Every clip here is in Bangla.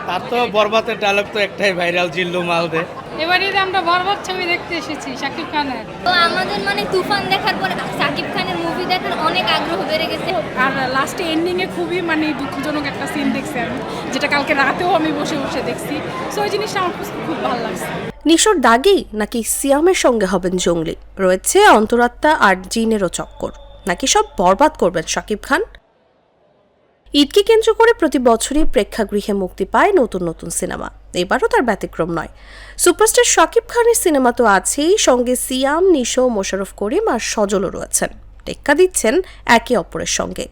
তার তো বরবাদের ডায়লগ তো একটাই ভাইরাল, জিল্লু মাল দে। এবারে আমরা বরবাদ ছবি দেখতে এসেছি শাকিব খানের। তো আমাদের তুফান দেখার পর সাকিব খানের মুভি দেখার অনেক আগ্রহ বেড়ে গেছে। আর লাস্টে এন্ডিংয়ে খুবই দুঃখজনক একটা সিন দেখছি আমি, যেটা কালকে রাতেও আমি বসে বসে দেখছি। সো ওই জিনিসটা আমার খুব ভালো লাগছে। নিশোর দাগি নাকি সিয়ামের সঙ্গে হবেন জঙ্গলি, রয়েছে অন্তরাত্মা আর জিনেরও চক্কর, নাকি সব বরবাদ করবেন শাকিব খান? ঈদকে কেন্দ্র করে প্রতি বছরই প্রেক্ষাগৃহে মুক্তি পায় নতুন নতুন সিনেমা, এবারও তার ব্যতিক্রম নয়। সুপারস্টার শাকিব খানের সিনেমা তো আছেই, সঙ্গে সিয়াম, নিশো, মোশাররফ করিম আর সজলও রয়েছেন, টেক্কা দিচ্ছেন একে অপরের সঙ্গে।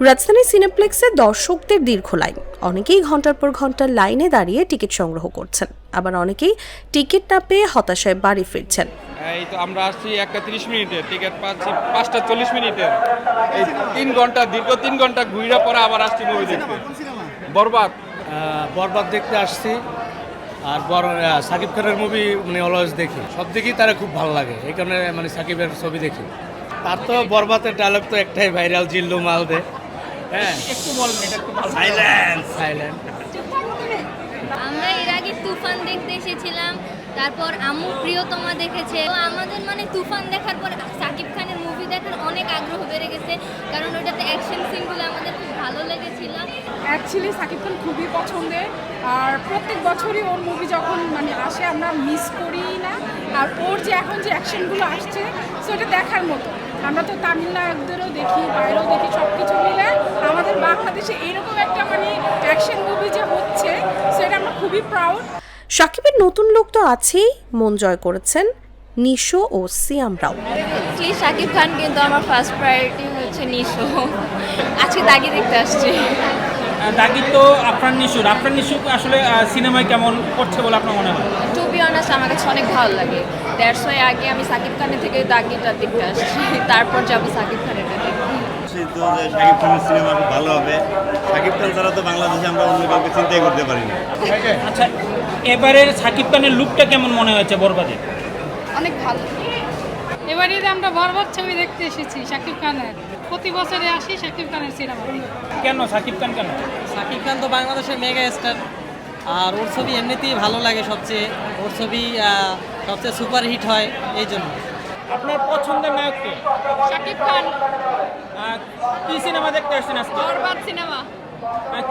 রাজধানী সিনেপ্লেক্সে দর্শকদের দীর্ঘ লাইন, অনেকেই ঘন্টার পর ঘন্টা লাইনে দাঁড়িয়ে টিকিট সংগ্রহ করছেন, আবার অনেকেই টিকিট না পেয়ে হতাশায় বাড়ি ফিরছেন। এই তো আমরা আসছি 1:30 মিনিটে, টিকিট পাচ্ছি 5:40 মিনিটে। এই 3 ঘন্টা, দীর্ঘ 3 ঘন্টা ঘুরে পরে আবার আসছি মুভি দেখতে। বরবাদ বরবাদ দেখতে আসছি। আর সাকিব খানের মুভি অলওয়েজ দেখি, সব দিকেই তারা খুব ভালো লাগে, এই কারণে সাকিবের ছবি দেখি। তার তো বরবাদের ডায়লগ তো একটাই ভাইরাল, জিল্লু মাল দে। হ্যাঁ, একটু বলেন, এটা একটু সাইলেন্ট সাইলেন্ট। আমরা এর আগে তুফান দেখতে এসেছিলাম, তারপর আম্মু প্রিয়তমা দেখেছে। তো আমাদের তুফান দেখার পর সাকিব খানের মুভি দেখার অনেক আগ্রহ বেড়ে গেছে, কারণ ওটাতে অ্যাকশন সিনগুলো আমাদের খুব ভালো লেগেছিল। অ্যাকচুয়ালি সাকিব খান খুবই পছন্দের, আর প্রত্যেক বছরই ওর মুভি যখন আসে আমরা মিস করি না। আর ওর যে এখন যে অ্যাকশনগুলো আসছে সেটা দেখার মতো। আমরা তো তামিলনাড়ুদেরও দেখি, বাইরেও দেখি, সব কিছু মিলে আমাদের বাংলাদেশে এরকম একটা অ্যাকশন মুভি যে হচ্ছে সেটা আমরা খুবই প্রাউড। শাকিবের নতুন লোক তো আছেই, মন জয় করেছেন নিশো ও সিয়ামরাও। সাকিব খান কিন্তু আমার ফার্স্ট প্রায়োরিটি হচ্ছে নিশো। আজকে দাগি দেখতে আসছি। দাগি তো আপনার নিশু আসলে সিনেমায় কেমন করছে বলে আপনার মনে হয়? টু বি অনেস্ট আমার কাছে অনেক ভালো লাগে। দ্যাটস ওয়াই আগে আমি সাকিব খানের থেকে দাগিটা দেখতে আসছি, তারপর যাবো সাকিব খানের দেখতে। তো যে শাকিব খানের সিনেমা খুব ভালো হবে। শাকিব খান ছাড়া তো বাংলাদেশে আমরা অন্য কাউকে চিন্তাই করতে পারি না। আচ্ছা, এবারের শাকিব খানের লুকটা কেমন মনে হয়েছে বরবাদে? অনেক ভালো। এবারে আমরা বরবাদ ছবি দেখতে এসেছি শাকিব খানের। প্রতি বছরে আসি শাকিব খানের সিনেমা। কেন শাকিব খান কেন? শাকিব খান তো বাংলাদেশের মেগা স্টার, আর ওর ছবি এমনিতেই ভালো লাগে সবচেয়ে। ওর ছবি সবচেয়ে সুপার হিট হয় এই জন্য। আপনার পছন্দের নায়ক কে? শাকিব খান। কি সিনেমা দেখতে আসছেন আজকে? বরবাদ সিনেমা।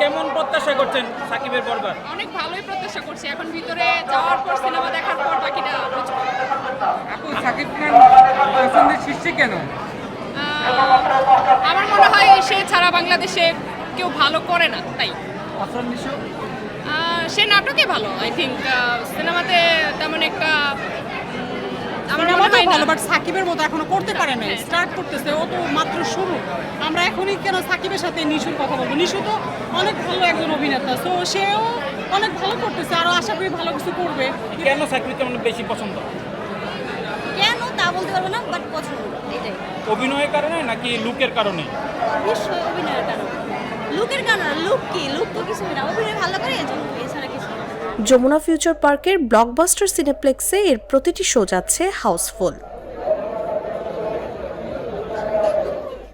কেমন প্রত্যাশা করছেন সাকিবের বরবাদ? অনেক ভালোই প্রত্যাশা করছি, এখন ভিতরে যাওয়ার পর সিনেমা দেখার পর বাকিটা বুঝবো। এখন শাকিব খান পছন্দের শীর্ষে কেন? আমার মনে হয় সে ছাড়া বাংলাদেশে কেউ ভালো করে না, তাই। সে নাটকে ভালো, আই থিঙ্ক। সিনেমাতে তেমন একটা আমার মনে হয় ভালো, বাট সাকিবের মতো এখনো করতে পারে না, স্টার্ট করতেছে, ও তো মাত্র শুরু। আমরা এখনই কেন সাকিবের সাথে নিশুর কথা বলবো? নিশু তো অনেক ভালো একজন অভিনেতা, তো সেও অনেক ভালো করতেছে, আরো আশা করি ভালো কিছু করবে। কেন সাকিব কেমন বেশি পছন্দ? কেন তা বলতে পারবো না, বাট পছন্দ এটাই। অভিনয়ের কারণে নাকি লুকের কারণে? নিশ্চয়ই অভিনয়ের কারণ। লুকের কারণ, লুক কি? লুক তো কিছু না, অভিনয় ভালো করে এজন্য, এছাড়া কিছু না। যমুনা ফিউচার পার্কের ব্লকবাস্টার সিনেপ্লেক্সে এর প্রতিটি শো যাচ্ছে হাউসফুল।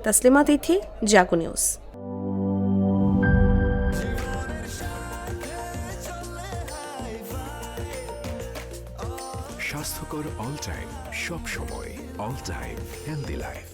তাসলিমা তিথি, জাগো নিউজ। স্বাস্থ্যকর অল টাইম, সব সময় অল টাইম হেলদি লাইফ।